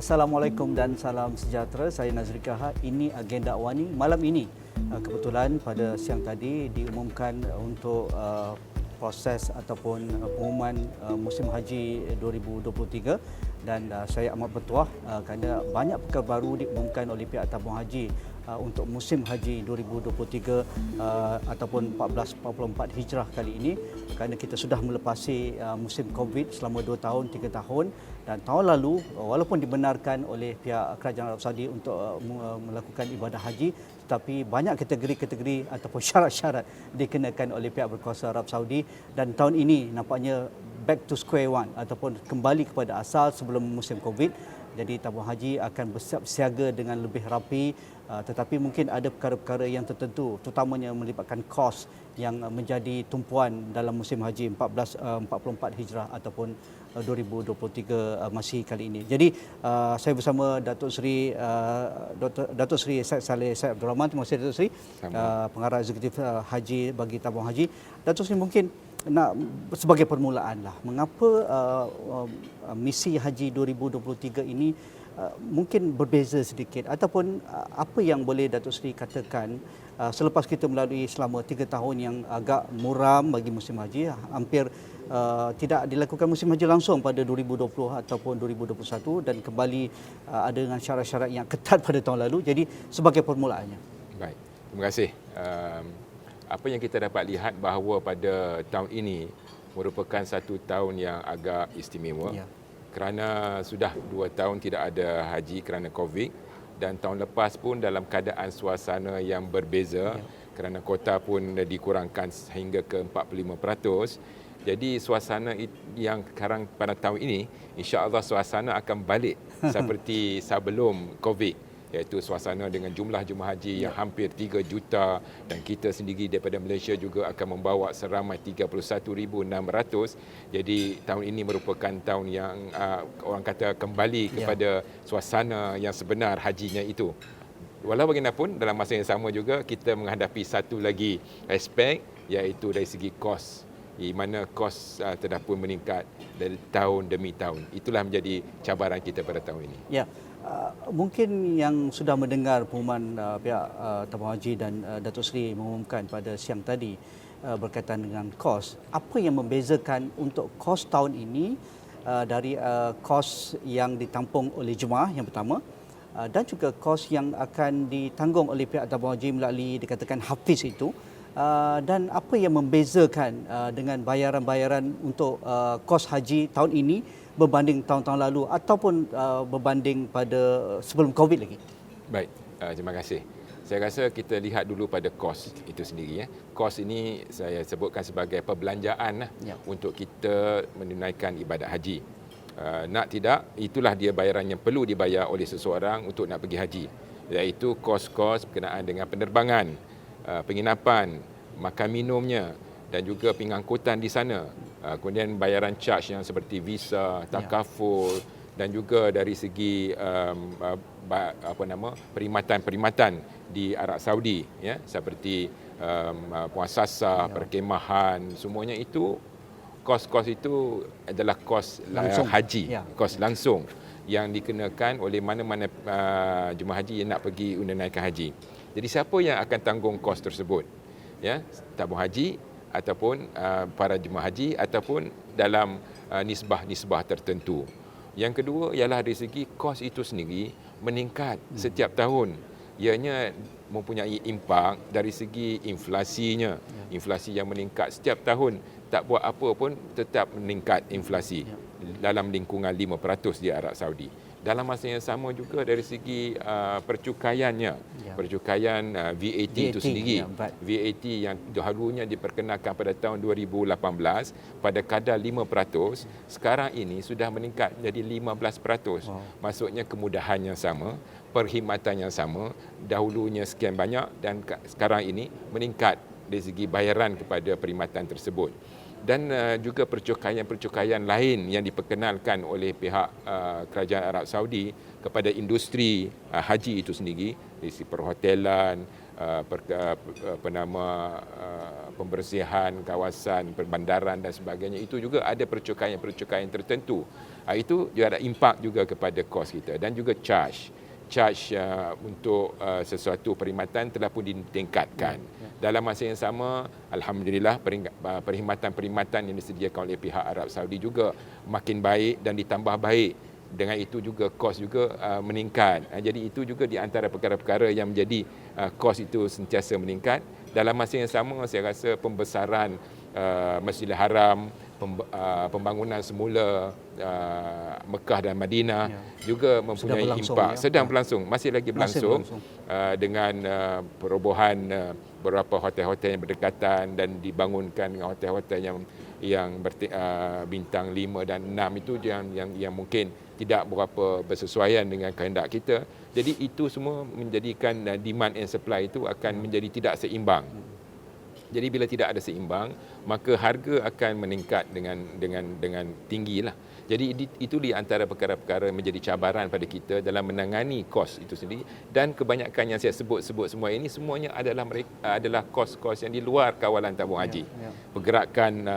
Assalamualaikum dan salam sejahtera. Saya Nazri Kahar. Ini agenda Awani malam ini. Kebetulan pada siang tadi diumumkan untuk proses ataupun pengumuman musim haji 2023 dan saya amat bertuah kerana banyak perkara baru diumumkan oleh pihak tabung haji untuk musim haji 2023 ataupun 1444 Hijrah kali ini, kerana kita sudah melepasi musim Covid selama 2 tahun, 3 tahun, dan tahun lalu walaupun dibenarkan oleh pihak Kerajaan Arab Saudi untuk melakukan ibadah haji, tetapi banyak kategori-kategori ataupun syarat-syarat dikenakan oleh pihak berkuasa Arab Saudi, dan tahun ini nampaknya back to square one ataupun kembali kepada asal sebelum musim Covid. Jadi tabung haji akan bersiap siaga dengan lebih rapi, tetapi mungkin ada perkara-perkara yang tertentu, terutamanya melibatkan kos yang menjadi tumpuan dalam musim haji 1444 Hijrah ataupun 2023 masih kali ini. Jadi saya bersama Datuk Seri Said Saleh Said Abdul Rahman. Terima kasih Datuk Seri, pengarah eksekutif haji bagi tabung haji. Datuk Seri, mungkin nak sebagai permulaan lah, mengapa misi haji 2023 ini mungkin berbeza sedikit, ataupun apa yang boleh Datuk Seri katakan selepas kita melalui selama 3 tahun yang agak muram bagi musim haji, hampir tidak dilakukan musim haji langsung pada 2020 ataupun 2021 dan kembali ada dengan syarat-syarat yang ketat pada tahun lalu. Jadi sebagai permulaannya. Baik, terima kasih. Apa yang kita dapat lihat bahawa pada tahun ini merupakan satu tahun yang agak istimewa, kerana sudah 2 tahun tidak ada haji kerana Covid, dan tahun lepas pun dalam keadaan suasana yang berbeza, kerana kota pun dikurangkan hingga ke 45%. Jadi suasana yang sekarang pada tahun ini, insya-Allah suasana akan balik seperti sebelum Covid, iaitu suasana dengan jumlah jemaah haji yang hampir 3 juta, dan kita sendiri daripada Malaysia juga akan membawa seramai 31,600. Jadi tahun ini merupakan tahun yang orang kata kembali kepada suasana yang sebenar hajinya itu. Walau bagaimanapun, dalam masa yang sama juga kita menghadapi satu lagi aspek, iaitu dari segi kos, di mana kos telah pun meningkat dari tahun demi tahun. Itulah menjadi cabaran kita pada tahun ini. Ya. Mungkin yang sudah mendengar pengumuman pihak tabung haji dan Datuk Seri mengumumkan pada siang tadi berkaitan dengan kos, apa yang membezakan untuk kos tahun ini dari kos yang ditampung oleh jemaah yang pertama, dan juga kos yang akan ditanggung oleh pihak tabung haji melalui dikatakan hafiz itu, dan apa yang membezakan dengan bayaran-bayaran untuk kos haji tahun ini berbanding tahun-tahun lalu ataupun berbanding pada sebelum Covid lagi? Baik, terima kasih. Saya rasa kita lihat dulu pada kos itu sendiri. Kos ini saya sebutkan sebagai perbelanjaan untuk kita menunaikan ibadat haji. Nak tidak, itulah dia bayaran yang perlu dibayar oleh seseorang untuk nak pergi haji, iaitu kos-kos berkenaan dengan penerbangan, penginapan, makan minumnya, dan juga pengangkutan di sana. Kemudian bayaran charge yang seperti visa, takaful, dan juga dari segi perkhidmatan di Arab Saudi, seperti puasasa, perkemahan, semuanya itu kos-kos itu adalah kos langsung haji, kos langsung yang dikenakan oleh mana-mana jemaah haji yang nak pergi menunaikan haji. Jadi siapa yang akan tanggung kos tersebut? Tabung haji ataupun para jemaah haji ataupun dalam nisbah-nisbah tertentu. Yang kedua ialah dari segi kos itu sendiri meningkat setiap tahun. Ianya mempunyai impak dari segi inflasinya. Inflasi yang meningkat setiap tahun, tak buat apa pun tetap meningkat inflasi dalam lingkungan 5% di Arab Saudi. Dalam masa yang sama juga dari segi percukaiannya, percukaian VAT itu sendiri. VAT yang dahulunya diperkenalkan pada tahun 2018 pada kadar 5%, sekarang ini sudah meningkat menjadi 15%. Maksudnya kemudahan yang sama, perkhidmatan yang sama, dahulunya sekian banyak dan sekarang ini meningkat dari segi bayaran kepada perkhidmatan tersebut. Dan juga percukaian lain yang diperkenalkan oleh pihak Kerajaan Arab Saudi kepada industri haji itu sendiri, dari segi perhotelan, pembersihan kawasan perbandaran dan sebagainya, itu juga ada percukaian tertentu. Itu juga ada impak juga kepada kos kita, dan juga charge untuk sesuatu perkhidmatan telah pun ditingkatkan. Dalam masa yang sama, alhamdulillah, perkhidmatan yang disediakan oleh pihak Arab Saudi juga makin baik dan ditambah baik. Dengan itu juga kos juga meningkat. Jadi itu juga di antara perkara-perkara yang menjadi kos itu sentiasa meningkat. Dalam masa yang sama, saya rasa pembesaran Masjidil Haram, pembangunan semula Mekah dan Madinah juga mempunyai impak. Sedang berlangsung, masih lagi berlangsung. Dengan perobohan beberapa hotel-hotel yang berdekatan dan dibangunkan dengan hotel-hotel yang bintang 5 dan 6 itu yang mungkin tidak berapa bersesuaian dengan kehendak kita. Jadi itu semua menjadikan demand and supply itu akan menjadi tidak seimbang. Jadi bila tidak ada seimbang, maka harga akan meningkat dengan tinggilah. Jadi itu di antara perkara-perkara menjadi cabaran pada kita dalam menangani kos itu sendiri, dan kebanyakan yang saya sebut semua ini semuanya adalah kos-kos yang di luar kawalan tabung haji. Pergerakan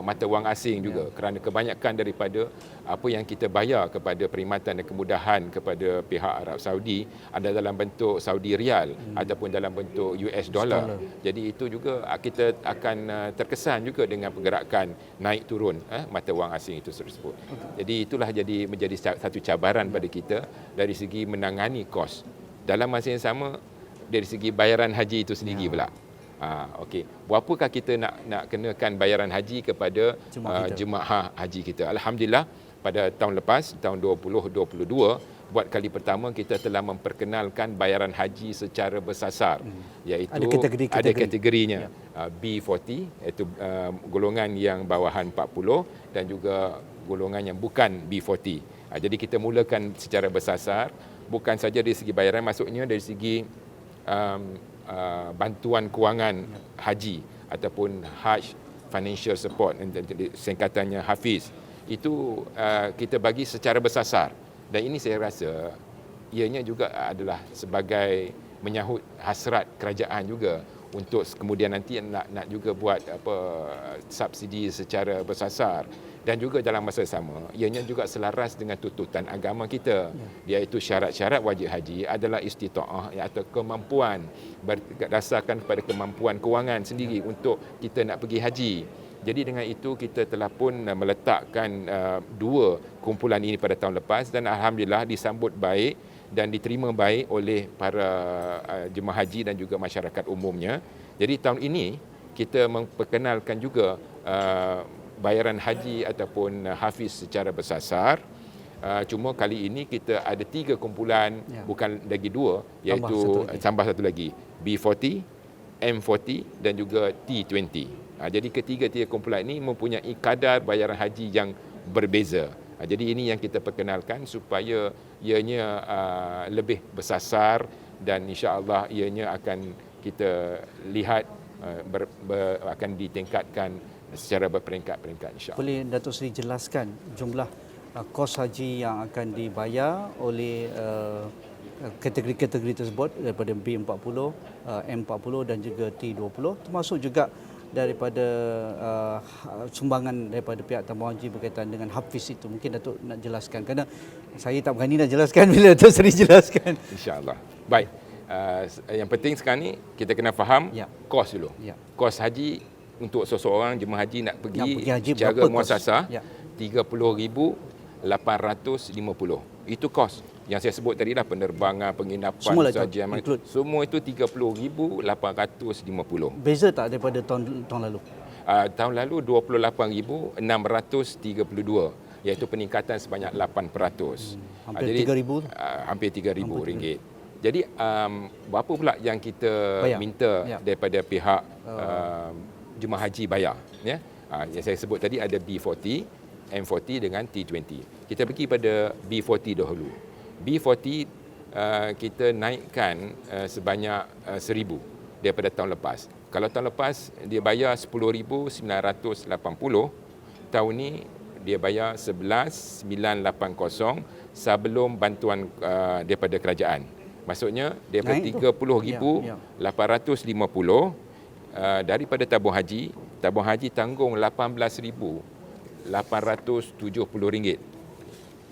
mata wang asing juga, kerana kebanyakan daripada apa yang kita bayar kepada perkhidmatan dan kemudahan kepada pihak Arab Saudi ada dalam bentuk Saudi Rial ataupun dalam bentuk US dollar. Jadi itu juga kita akan terkesan juga dengan pergerakan naik turun mata wang asing itu tersebut. Jadi itulah menjadi satu cabaran pada kita dari segi menangani kos. Dalam masa yang sama, dari segi bayaran haji itu sendiri pula. Okey. Berapakah kita nak kenakan bayaran haji kepada jemaah haji kita? Alhamdulillah, pada tahun lepas, tahun 2022, buat kali pertama kita telah memperkenalkan bayaran haji secara bersasar, iaitu ada kategorinya. B40, iaitu golongan yang bawahan 40, dan juga golongan yang bukan B40. Jadi kita mulakan secara bersasar, bukan saja dari segi bayaran, maksudnya dari segi bantuan kewangan haji ataupun Hajj Financial Support, singkatannya Hafiz. Itu kita bagi secara bersasar. Dan ini saya rasa ianya juga adalah sebagai menyahut hasrat kerajaan juga untuk kemudian nanti nak juga buat subsidi secara bersasar. Dan juga dalam masa sama, ianya juga selaras dengan tuntutan agama kita, iaitu syarat-syarat wajib haji adalah istita'ah, atau kemampuan, berdasarkan kepada kemampuan kewangan sendiri untuk kita nak pergi haji. Jadi dengan itu kita telah pun meletakkan dua kumpulan ini pada tahun lepas, dan alhamdulillah disambut baik dan diterima baik oleh para jemaah haji dan juga masyarakat umumnya. Jadi tahun ini kita memperkenalkan juga bayaran haji ataupun hafiz secara bersasar. Cuma kali ini kita ada 3 kumpulan, bukan lagi 2, iaitu tambah satu lagi, B40, M40 dan juga T20. Jadi ketiga-tiga kumpulan ini mempunyai kadar bayaran haji yang berbeza. Jadi ini yang kita perkenalkan supaya ianya lebih bersasar, dan insya-Allah ianya akan kita lihat akan ditingkatkan secara berperingkat-peringkat, insya-Allah. Boleh Datuk Seri jelaskan jumlah kos haji yang akan dibayar oleh kategori-kategori tersebut daripada B40, M40 dan juga T20, termasuk juga daripada sumbangan daripada pihak tabung haji berkaitan dengan hafiz itu. Mungkin Datuk nak jelaskan, kerana saya tak berani nak jelaskan bila Datuk Seri jelaskan. InsyaAllah. Baik. Yang penting sekarang ni kita kena faham kos dulu. Kos haji untuk seseorang jemaah haji nak pergi secara muasasah, 30,850. Itu kos yang saya sebut tadi lah, penerbangan, penginapan, sahaja, semua itu 30,850. Beza tak daripada tahun lalu? Tahun lalu 28,632, iaitu peningkatan sebanyak 8%. Hampir 3,000. Hampir 3,000 ringgit. Jadi berapa pula yang kita minta daripada pihak jemaah haji bayar, ya? Yang saya sebut tadi ada B40, M40 dengan T20. Kita pergi pada B40 dahulu. B40 kita naikkan sebanyak 1,000 daripada tahun lepas. Kalau tahun lepas dia bayar 10,980, tahun ni dia bayar 11,980 sebelum bantuan daripada kerajaan. Maksudnya daripada 30,850 daripada tabung haji tanggung RM18,870.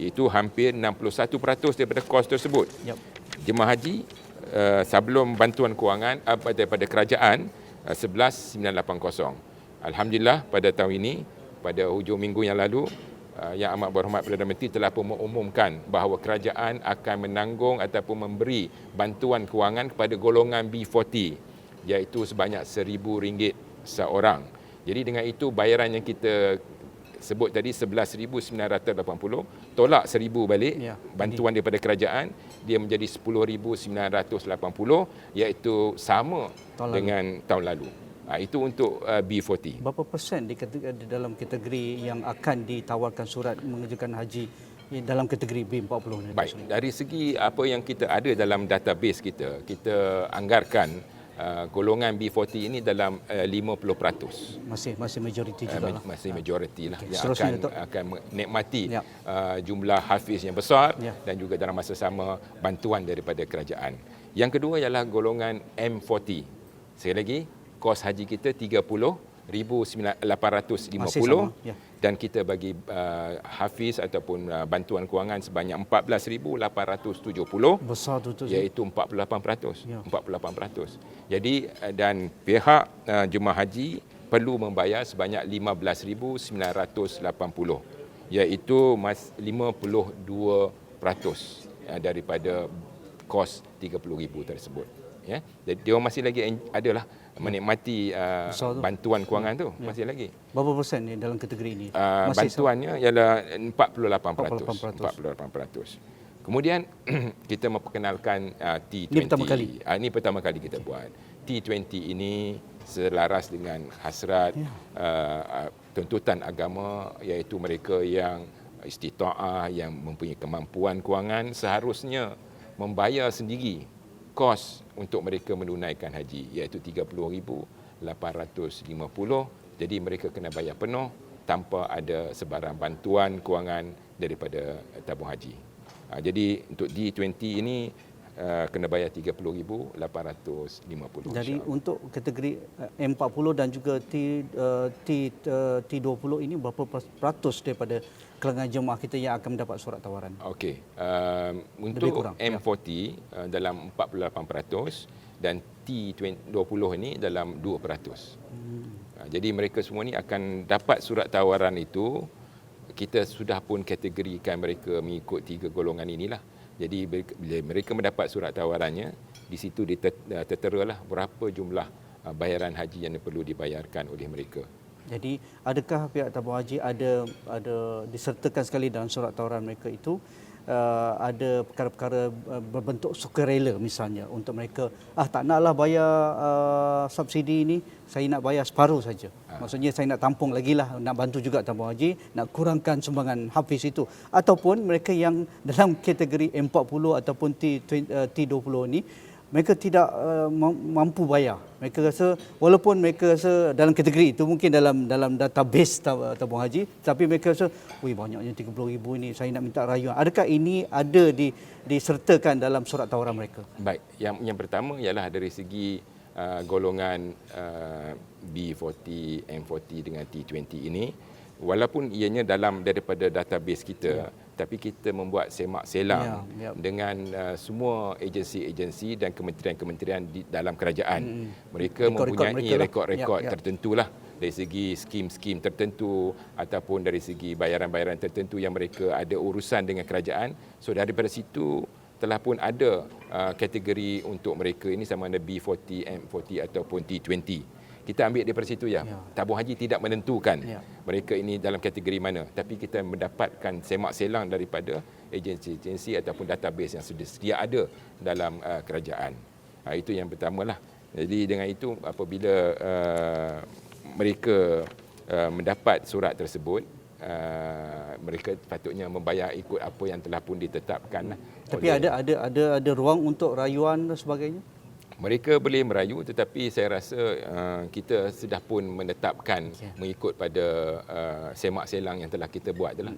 Itu hampir 61% daripada kos tersebut. Jemaah haji sebelum bantuan kewangan daripada kerajaan 11,980. Alhamdulillah pada tahun ini, pada hujung minggu yang lalu, Yang Amat Berhormat Perdana Menteri telah pun mengumumkan bahawa kerajaan akan menanggung ataupun memberi bantuan kewangan kepada golongan B40, iaitu sebanyak RM1,000 seorang. Jadi dengan itu bayaran yang kita sebut tadi 11,980, tolak 1,000 balik bantuan daripada kerajaan, dia menjadi 10,980, iaitu sama dengan tahun lalu. Itu untuk B40. Berapa persen di dalam kategori yang akan ditawarkan surat mengerjakan haji dalam kategori B40? Baik, dari segi apa yang kita ada dalam database kita, kita anggarkan golongan B40 ini dalam 50%. Masih majoriti juga lah. Masih majoriti lah yang akan menikmati jumlah hafiz yang besar dan juga dalam masa sama bantuan daripada kerajaan. Yang kedua ialah golongan M40. Sekali lagi, kos haji kita 30,850 dan kita bagi hafiz ataupun bantuan kewangan sebanyak 14,870, besar tu iaitu 48%. 48%. Jadi dan pihak jemaah haji perlu membayar sebanyak 15,980, iaitu 52% daripada kos 30,000 tersebut. Jadi dia masih lagi adalah menikmati bantuan kewangan tu masih lagi. Berapa persen ni dalam kategori ini? Bantuannya ialah 48%. Kemudian kita memperkenalkan T20. Ini pertama kali kita buat. T20 ini selaras dengan hasrat tuntutan agama, iaitu mereka yang istitaah, yang mempunyai kemampuan kewangan seharusnya membayar sendiri kos untuk mereka menunaikan haji, iaitu 30,850. Jadi mereka kena bayar penuh tanpa ada sebarang bantuan kewangan daripada tabung haji. Jadi untuk D20 ini kena bayar 30,850. Jadi untuk kategori M40 dan juga T20 ini berapa peratus daripada kalangan jemaah kita yang akan mendapat surat tawaran? Okey. Untuk M40 dalam 48% dan T20 ini dalam 2%. Jadi mereka semua ni akan dapat surat tawaran itu. Kita sudah pun kategorikan mereka mengikut 3 golongan inilah. Jadi bila mereka mendapat surat tawarannya, di situ terteralah berapa jumlah bayaran haji yang perlu dibayarkan oleh mereka. Jadi adakah pihak tabung haji ada disertakan sekali dalam surat tawaran mereka itu ada perkara-perkara berbentuk sukarela misalnya untuk mereka tak naklah bayar subsidi ini, saya nak bayar separuh saja. Maksudnya saya nak tampung lagi lah, nak bantu juga tabung haji, nak kurangkan sumbangan hafiz itu. Ataupun mereka yang dalam kategori M40 ataupun T20 ini, mereka tidak mampu bayar. Mereka rasa, walaupun mereka rasa dalam kategori itu, mungkin dalam database tabung haji, tapi mereka rasa, banyaknya 30,000 ini, saya nak minta rayuan. Adakah ini ada disertakan dalam surat tawaran mereka? Baik, yang pertama ialah dari segi golongan B40, M40 dengan T20 ini, walaupun ianya daripada database kita, tapi kita membuat semak selang dengan semua agensi-agensi dan kementerian-kementerian di dalam kerajaan. Mereka mempunyai rekod-rekod tertentulah dari segi skim-skim tertentu ataupun dari segi bayaran-bayaran tertentu yang mereka ada urusan dengan kerajaan. So daripada situ telah pun ada kategori untuk mereka ini, sama ada B40, M40 ataupun T20. Kita ambil daripada situ Tabung haji tidak menentukan mereka ini dalam kategori mana, tapi kita mendapatkan semak selang daripada agensi-agensi ataupun database yang sudah sedia ada dalam kerajaan. Itu yang pertamalah. Jadi dengan itu apabila mereka mendapat surat tersebut, mereka patutnya membayar ikut apa yang telah pun ditetapkan. Tapi ada ruang untuk rayuan dan sebagainya? Mereka boleh merayu, tetapi saya rasa kita sudah pun menetapkan mengikut pada semak selang yang telah kita buat itulah.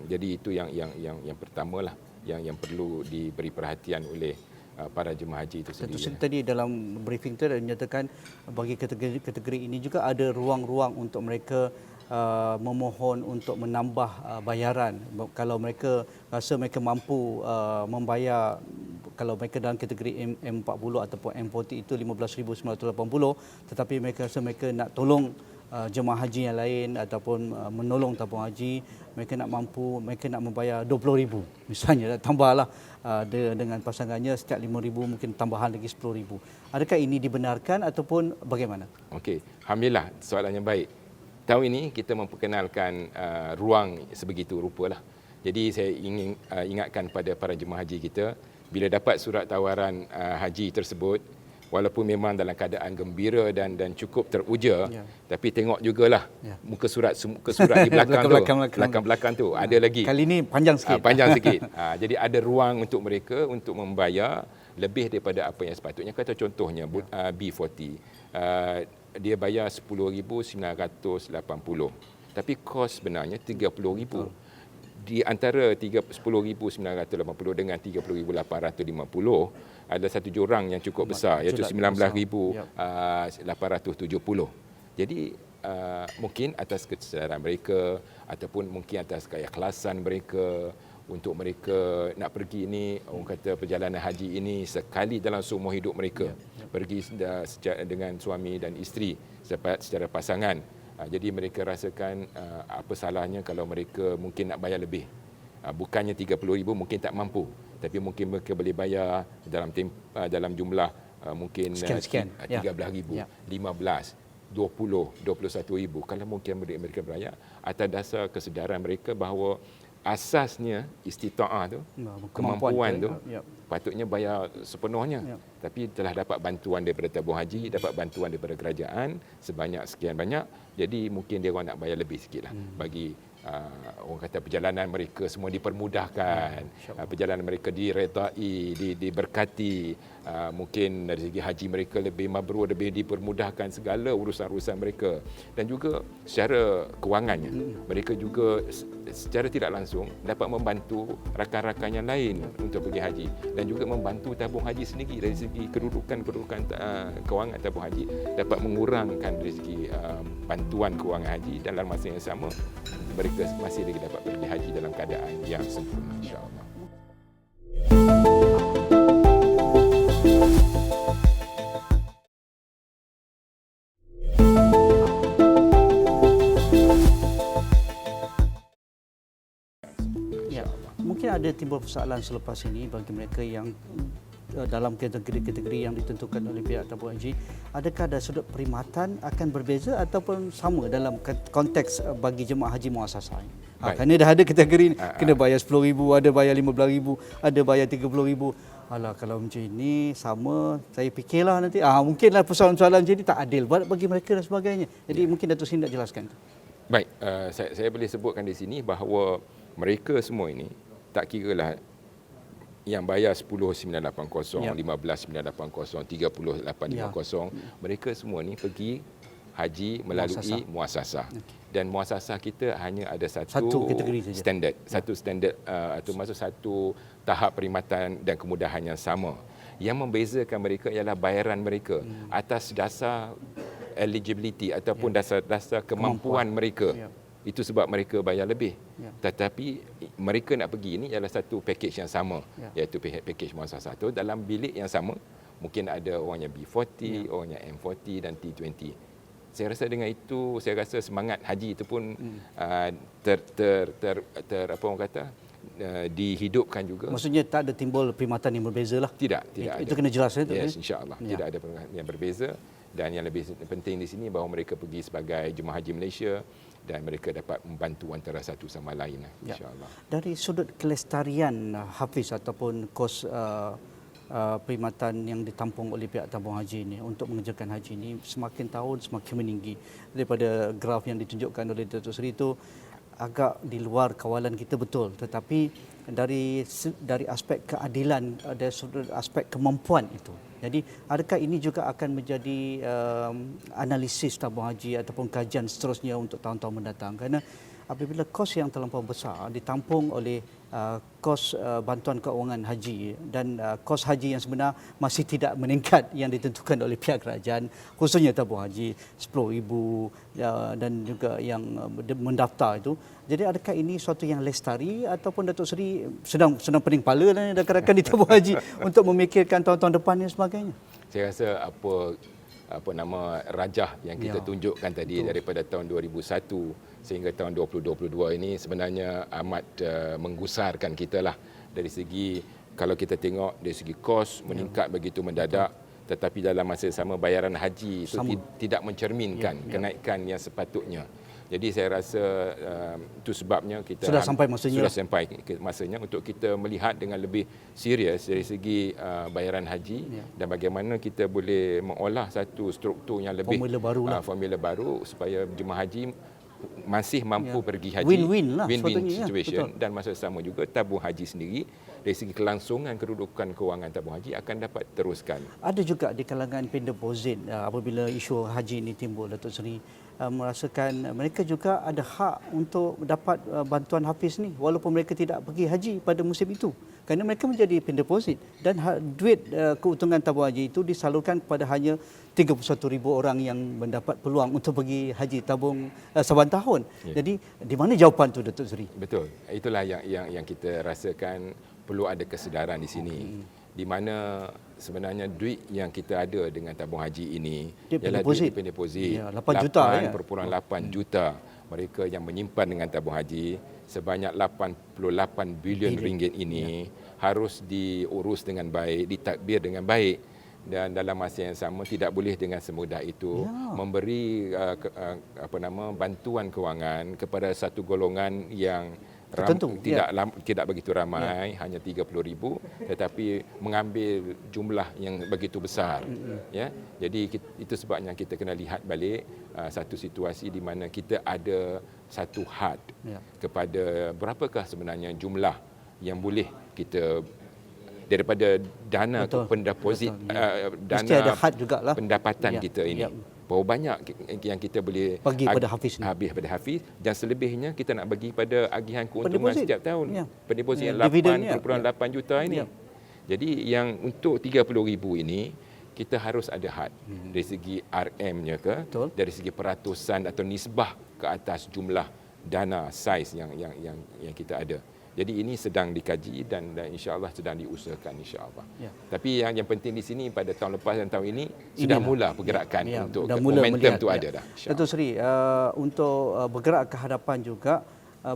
Jadi itu yang pertamalah. yang perlu diberi perhatian oleh para jemaah haji itu Tentu sendiri. saja tadi dalam briefing itu ada dinyatakan bagi kategori ini juga ada ruang-ruang untuk mereka memohon untuk menambah bayaran. Kalau mereka rasa mereka mampu membayar, kalau mereka dalam kategori M40 ataupun M40 itu 15,980, tetapi mereka rasa mereka nak tolong jemaah haji yang lain ataupun menolong tabung haji, mereka nak mampu, mereka nak membayar 20,000 misalnya, tambahlah dengan pasangannya setiap 5,000, mungkin tambahan lagi 10,000. Adakah ini dibenarkan ataupun bagaimana? Okey, alhamdulillah, soalan yang baik. Tahun ini kita memperkenalkan ruang sebegitu rupalah. Jadi saya ingin ingatkan pada para jemaah haji kita, bila dapat surat tawaran haji tersebut, walaupun memang dalam keadaan gembira dan cukup teruja, tapi tengok jugalah muka surat di belakang tu ada lagi. Kali ini panjang sikit. Panjang sikit. Jadi ada ruang untuk mereka untuk membayar lebih daripada apa yang sepatutnya. Kata contohnya B40, dia bayar 10,980, tapi kos sebenarnya 30,000. Di antara 10,980 dengan 30,850 ada satu jurang yang cukup besar, iaitu 19,870. Jadi mungkin atas kesedaran mereka ataupun mungkin atas keikhlasan mereka untuk mereka nak pergi ini, orang kata perjalanan haji ini sekali dalam seumur hidup mereka, pergi dengan suami dan isteri secara pasangan. Jadi mereka rasakan apa salahnya kalau mereka mungkin nak bayar lebih. Bukannya 30,000 mungkin tak mampu, tapi mungkin mereka boleh bayar dalam jumlah mungkin 13,000, 15, 20, 21,000. Kalau mungkin mereka bayar atas dasar kesedaran mereka bahawa asasnya istita'ah tu, kemampuan tu, patutnya bayar sepenuhnya. Tapi telah dapat bantuan daripada tabung haji, dapat bantuan daripada kerajaan sebanyak sekian banyak. Jadi mungkin dia orang nak bayar lebih sikitlah bagi orang kata perjalanan mereka semua dipermudahkan, perjalanan mereka diredai, diberkati, mungkin dari segi haji mereka lebih mabrur, lebih dipermudahkan segala urusan-urusan mereka, dan juga secara kewangannya mereka juga secara tidak langsung dapat membantu rakan-rakan yang lain untuk pergi haji, dan juga membantu tabung haji sendiri dari segi kedudukan kewangan tabung haji, dapat mengurangkan dari segi bantuan kewangan haji, dan dalam masa yang sama mereka masih lagi dapat pergi haji dalam keadaan yang sempurna, insya-Allah. Mungkin ada timbul persoalan selepas ini bagi mereka yang dalam kategori-kategori yang ditentukan oleh pihak tabung haji. Adakah ada sudut perkhidmatan akan berbeza ataupun sama dalam konteks bagi jemaah haji muassasah ini? Kerana dah ada kategori ini, kena bayar 10,000, ada bayar 15,000, ada bayar 30,000. Alah, kalau macam ini sama, saya fikirlah nanti mungkinlah persoalan-persoalan jadi tak adil bagi mereka dan sebagainya. Jadi mungkin Datuk Seri nak jelaskan. Baik, saya boleh sebutkan di sini bahawa mereka semua ini tak kiralah yang bayar 10,980, 15,980, 30,850, mereka semua ni pergi haji melalui muassasah. Dan muassasah kita hanya ada satu standard, satu standard atau maksud satu tahap perkhidmatan dan kemudahan yang sama. Yang membezakan mereka ialah bayaran mereka atas dasar eligibility ataupun dasar kemampuan mereka. Itu sebab mereka bayar lebih. Tetapi mereka nak pergi ini ialah satu package yang sama, iaitu package muassasah itu dalam bilik yang sama. Mungkin ada orang yang B40, orang yang M40 dan T20. Saya rasa dengan itu, saya rasa semangat haji itu pun apa orang kata, dihidupkan juga. Maksudnya tak ada timbul perkhidmatan yang berbeza lah. Tidak ada. Itu kena jelas itu. Yes, insya-Allah. Tidak ada perkhidmatan yang berbeza, dan yang lebih penting di sini bahawa mereka pergi sebagai jemaah haji Malaysia dan mereka dapat membantu antara satu sama lain, insya-Allah. Dari sudut kelestarian hafiz ataupun kos perkhidmatan yang ditampung oleh pihak tabung haji ini untuk mengerjakan haji ini semakin tahun semakin meninggi. Daripada graf yang ditunjukkan oleh Datuk Seri itu agak di luar kawalan kita, betul, tetapi dari aspek keadilan, dari sudut aspek kemampuan itu. Jadi adakah ini juga akan menjadi analisis tabung haji ataupun kajian seterusnya untuk tahun-tahun mendatang? Kerana apabila kos yang terlampau besar ditampung oleh kos bantuan keuangan haji dan kos haji yang sebenar masih tidak meningkat yang ditentukan oleh pihak kerajaan, khususnya tabung haji 10,000 dan juga yang mendaftar itu. Jadi adakah ini suatu yang lestari ataupun Datuk Seri sedang pening kepala dan rakan-rakan di tabung haji untuk memikirkan tahun-tahun depan dan sebagainya? Saya rasa apa nama rajah yang kita tunjukkan tadi daripada tahun 2001 sehingga tahun 2022 ini sebenarnya amat menggusarkan kita lah dari segi, kalau kita tengok dari segi kos meningkat begitu mendadak, tetapi dalam masa sama bayaran haji itu tidak mencerminkan kenaikan yang sepatutnya. Jadi saya rasa itu sebabnya kita sudah sampai masanya untuk kita melihat dengan lebih serius dari segi bayaran haji dan bagaimana kita boleh mengolah satu struktur yang lebih formula baru supaya jemaah haji masih mampu pergi haji, win-win situation, dan masa sama juga tabung haji sendiri dari segi kelangsungan kedudukan kewangan tabung haji akan dapat teruskan. Ada juga di kalangan pendeposit apabila isu haji ini timbul, Datuk Seri, merasakan mereka juga ada hak untuk dapat bantuan hafiz ni walaupun mereka tidak pergi haji pada musim itu, kerana mereka menjadi pendeposit dan duit keuntungan tabung haji itu disalurkan kepada hanya 31,000 orang yang mendapat peluang untuk pergi haji tabung saban tahun. Jadi di mana jawapan tu, Datuk Seri? Betul, itulah yang kita rasakan perlu ada kesedaran di sini. Di mana sebenarnya duit yang kita ada dengan tabung haji ini ialah duit deposit 8.8 juta mereka yang menyimpan dengan tabung haji sebanyak 88 bilion ringgit ini harus diurus dengan baik, ditadbir dengan baik, dan dalam masa yang sama tidak boleh dengan semudah itu memberi bantuan kewangan kepada satu golongan yang tidak begitu ramai, hanya 30,000, tetapi mengambil jumlah yang begitu besar. Jadi itu sebabnya kita kena lihat balik satu situasi di mana kita ada satu had kepada berapakah sebenarnya jumlah yang boleh kita daripada dana pendeposit, dana pendapatan kita ini. Berapa banyak yang kita boleh bagi pada hafiz dan selebihnya kita nak bagi pada agihan keuntungan setiap tahun. Pendeposit 8.8 juta ini. Jadi yang untuk 30,000 ini kita harus ada had dari segi RM-nya dari segi peratusan atau nisbah ke atas jumlah dana saiz yang kita ada. Jadi ini sedang dikaji dan insya-Allah sedang diusahakan insya-Allah. Tapi yang penting di sini pada tahun lepas dan tahun ini sudah mula pergerakan untuk momentum itu ada dah. Datuk Seri, untuk bergerak ke hadapan juga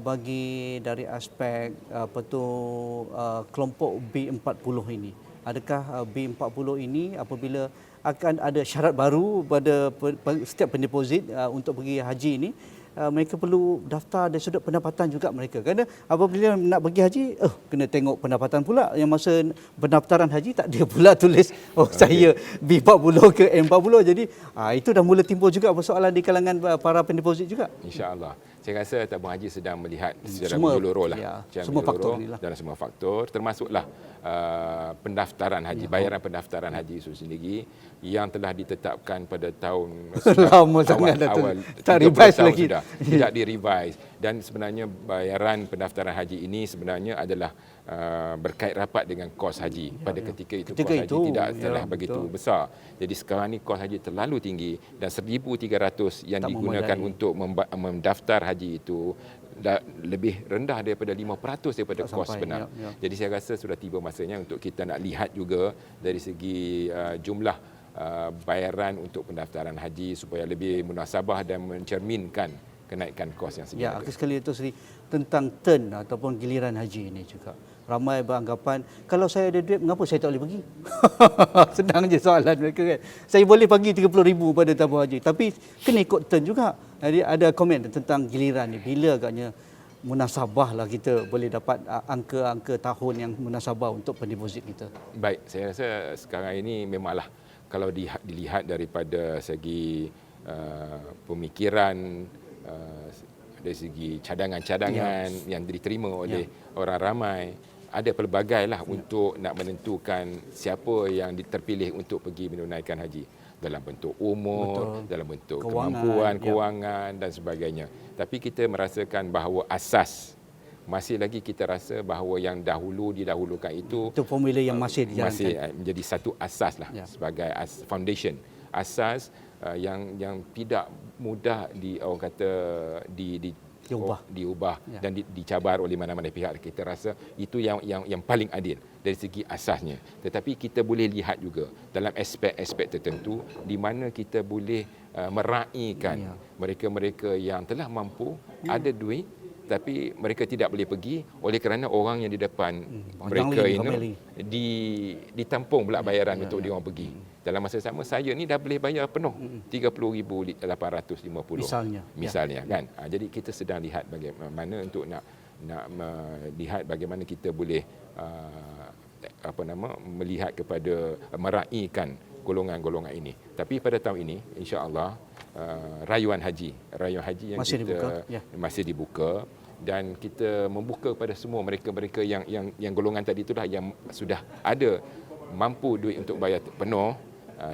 bagi dari aspek kelompok B40 ini. Adakah B40 ini apabila akan ada syarat baru pada setiap pendeposit untuk pergi haji ini, mereka perlu daftar dari sudut pendapatan juga mereka. Kerana apabila nak pergi haji, kena tengok pendapatan pula. Yang masa pendaftaran haji tak ada pula tulis saya B40 ke M40. Jadi itu dah mula timbul juga persoalan di kalangan para pendeposit juga. InsyaAllah. Saya rasa tabung haji sedang melihat secara menyeluruh lah. Semua faktor inilah. Dan semua faktor termasuklah pendaftaran haji, bayaran pendaftaran haji itu sendiri yang telah ditetapkan pada tahun lama sangat awal tak revise lagi sudah, tidak direvise, dan sebenarnya bayaran pendaftaran haji ini sebenarnya adalah berkait rapat dengan kos haji. Pada ketika itu kos haji tidak begitu besar. Jadi sekarang ni kos haji terlalu tinggi dan 1,300 yang digunakan untuk mendaftar haji itu lebih rendah daripada 5% daripada kos sebenar. Jadi saya rasa sudah tiba masanya untuk kita nak lihat juga dari segi jumlah bayaran untuk pendaftaran haji supaya lebih munasabah dan mencerminkan kenaikan kos yang sebenarnya. Akhir sekali itu Seri, tentang turn ataupun giliran haji ini juga. Ramai beranggapan, kalau saya ada duit, mengapa saya tak boleh pergi? Senang je soalan mereka kan. Saya boleh bagi 30,000 pada tabung haji, tapi kena ikut turn juga. Jadi ada komen tentang giliran ni. Bila agaknya munasabah lah kita boleh dapat angka-angka tahun yang munasabah untuk pendeposit kita? Baik, saya rasa sekarang ini memanglah kalau dilihat daripada segi pemikiran, dari segi cadangan-cadangan yang diterima oleh orang ramai, ada pelbagai lah untuk nak menentukan siapa yang terpilih untuk pergi menunaikan haji. dalam bentuk umur, dalam bentuk Kewangan, kemampuan, kewangan dan sebagainya. Tapi kita merasakan bahawa asas, masih lagi kita rasa bahawa yang didahulukan itu formula yang masih dijalankan. Masih menjadi satu asas lah, sebagai foundation, asas yang tidak mudah orang kata diubah dan dicabar oleh mana-mana pihak. Kita rasa itu yang paling adil dari segi asasnya. Tetapi kita boleh lihat juga dalam aspek-aspek tertentu di mana kita boleh meraihkan mereka-mereka yang telah mampu, ada duit tapi mereka tidak boleh pergi oleh kerana orang yang di depan mereka ini ditampung pula bayaran untuk dia orang pergi. Dalam masa sama saya ni dah boleh bayar penuh 30,850 misalnya kan. Jadi kita sedang lihat bagaimana untuk nak melihat bagaimana kita boleh melihat kepada meraihkan golongan-golongan ini. Tapi pada tahun ini insya-Allah rayuan haji yang masih dibuka dan kita membuka kepada semua mereka-mereka yang golongan tadi itulah yang sudah ada mampu duit untuk bayar penuh,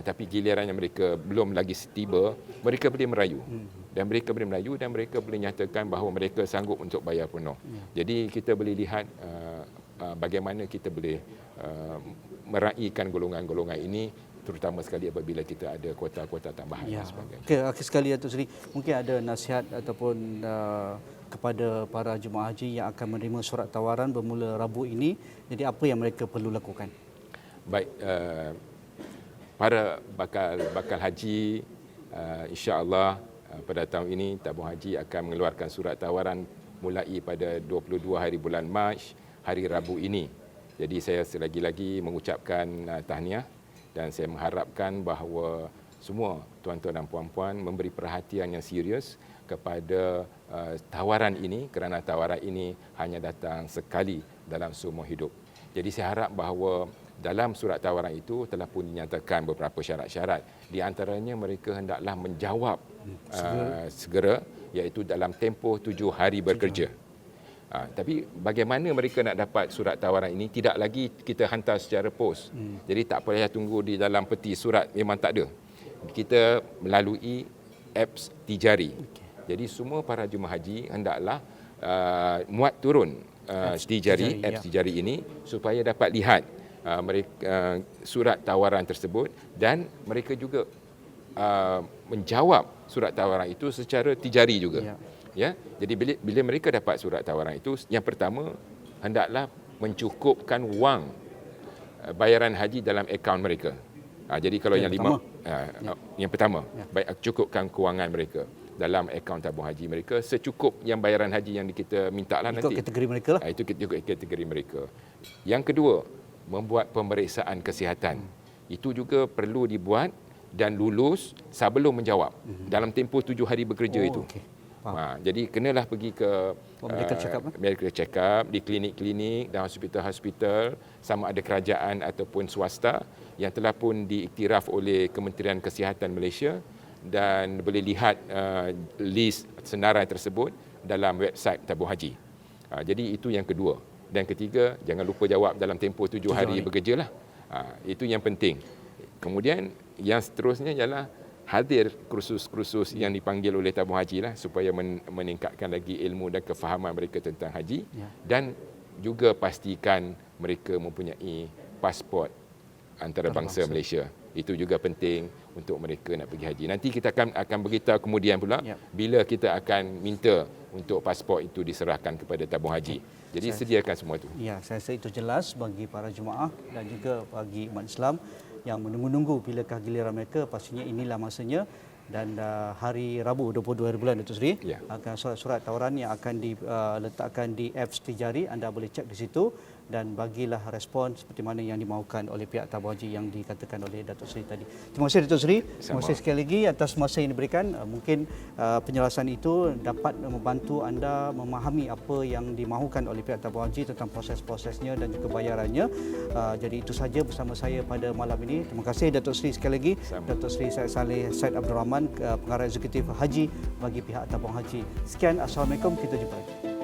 tapi gilirannya mereka belum lagi tiba, mereka boleh merayu. Dan mereka boleh merayu dan mereka boleh nyatakan bahawa mereka sanggup untuk bayar penuh. Jadi kita boleh lihat bagaimana kita boleh meraihkan golongan-golongan ini, terutama sekali apabila kita ada kuota-kuota tambahan dan sebagainya. Okey, akhir sekali Datuk Seri, mungkin ada nasihat ataupun kepada para jemaah haji yang akan menerima surat tawaran bermula Rabu ini. Jadi apa yang mereka perlu lakukan? Baik, para bakal haji, insya-Allah pada tahun ini tabung haji akan mengeluarkan surat tawaran mulai pada 22 hari bulan Mac, hari Rabu ini. Jadi saya selagi-lagi mengucapkan tahniah dan saya mengharapkan bahawa semua tuan-tuan dan puan-puan memberi perhatian yang serius kepada tawaran ini, kerana tawaran ini hanya datang sekali dalam seumur hidup. Jadi saya harap bahawa dalam surat tawaran itu telah pun dinyatakan beberapa syarat-syarat. Di antaranya mereka hendaklah menjawab segera, iaitu dalam tempoh 7 hari bekerja. Tapi bagaimana mereka nak dapat surat tawaran ini? Tidak lagi kita hantar secara pos. Jadi tak payah tunggu di dalam peti surat, memang tak ada. Kita melalui apps Tijari. Jadi semua para jemaah haji hendaklah muat turun apps Tijari ini supaya dapat lihat mereka surat tawaran tersebut dan mereka juga menjawab surat tawaran itu secara tijari juga. Ya, jadi bila mereka dapat surat tawaran itu, yang pertama hendaklah mencukupkan wang bayaran haji dalam akaun mereka. Jadi kalau yang pertama, baik cukupkan kewangan mereka dalam akaun tabung haji mereka secukup yang bayaran haji yang kita minta lah nanti. Ikut kategori mereka lah. Itu ikut kategori mereka. Yang kedua, membuat pemeriksaan kesihatan. Itu juga perlu dibuat dan lulus sebelum menjawab dalam tempoh 7 hari bekerja itu. Jadi kenalah pergi ke medical check up di klinik-klinik dan hospital-hospital, sama ada kerajaan ataupun swasta yang telah pun diiktiraf oleh Kementerian Kesihatan Malaysia, dan boleh lihat list senarai tersebut dalam website tabung haji. Jadi itu yang kedua. Dan ketiga, jangan lupa jawab dalam tempoh 7 hari bekerja lah. Itu yang penting. Kemudian yang seterusnya ialah hadir kursus-kursus yang dipanggil oleh tabung haji lah, supaya meningkatkan lagi ilmu dan kefahaman mereka tentang haji, dan juga pastikan mereka mempunyai pasport antarabangsa Malaysia. Itu juga penting untuk mereka nak pergi haji. Nanti kita akan beritahu kemudian pula bila kita akan minta untuk pasport itu diserahkan kepada tabung haji. Jadi sediakan semua itu. Ya, saya rasa itu jelas bagi para jemaah dan juga bagi umat Islam yang menunggu-nunggu bilakah giliran mereka. Pastinya inilah masanya, dan hari Rabu 22 hari bulan Datuk Seri akan surat-surat tawaran yang akan diletakkan di apps Tijari. Anda boleh cek di situ dan bagilah respon seperti mana yang dimaukan oleh pihak tabung haji yang dikatakan oleh Datuk Seri tadi. Terima kasih Datuk Seri. Terima kasih sekali lagi atas masa yang diberikan. Mungkin penjelasan itu dapat membantu anda memahami apa yang dimahukan oleh pihak tabung haji tentang proses-prosesnya dan juga bayarannya. Jadi itu saja bersama saya pada malam ini. Terima kasih Datuk Seri sekali lagi. Datuk Seri Syed Saleh Syed Abdul Rahman, Pengarah Eksekutif Haji bagi pihak tabung haji. Sekian, Assalamualaikum, kita jumpa lagi.